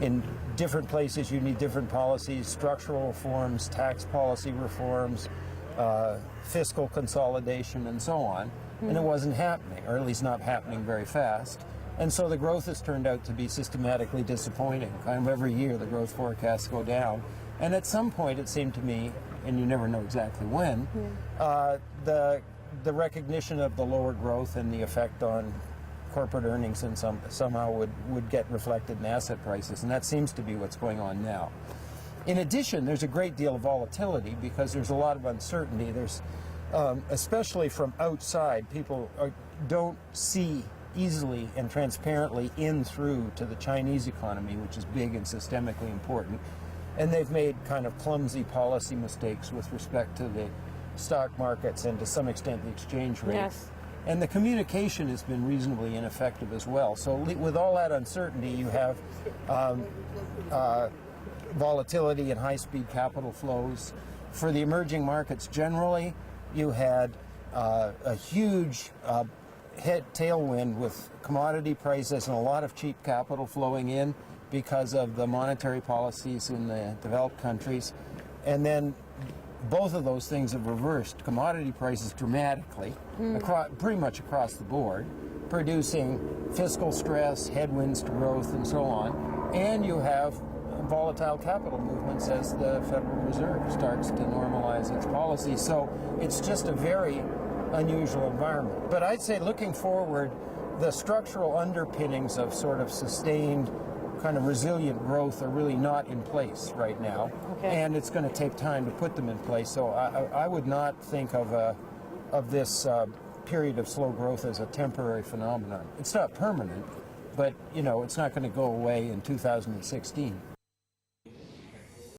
in different places you need different policies, structural reforms, tax policy reforms, fiscal consolidation, and so on. And it wasn't happening, or at least not happening very fast. And so the growth has turned out to be systematically disappointing. Kind of every year the growth forecasts go down. And at some point it seemed to me, and you never know exactly when, the recognition of the lower growth and the effect on corporate earnings and somehow would get reflected in asset prices. And that seems to be what's going on now. In addition, there's a great deal of volatility because there's a lot of uncertainty. There's, especially from outside, people don't see easily and transparently in through to the Chinese economy, which is big and systemically important. And they've made kind of clumsy policy mistakes with respect to the stock markets and to some extent the exchange rate. Yes. And the communication has been reasonably ineffective as well. So with all that uncertainty, you have volatility and high-speed capital flows. For the emerging markets generally, you had a huge tailwind with commodity prices and a lot of cheap capital flowing in because of the monetary policies in the developed countries. And then both of those things have reversed. Commodity prices dramatically, pretty much across the board, producing fiscal stress, headwinds to growth, and so on. And you have volatile capital movements as the Federal Reserve starts to normalize its policy. So it's just a very unusual environment. But I'd say looking forward, the structural underpinnings of sort of sustained kind of resilient growth are really not in place right now. Okay. And it's going to take time to put them in place. So I would not think of this period of slow growth as a temporary phenomenon. It's not permanent, but you know, it's not going to go away in 2016.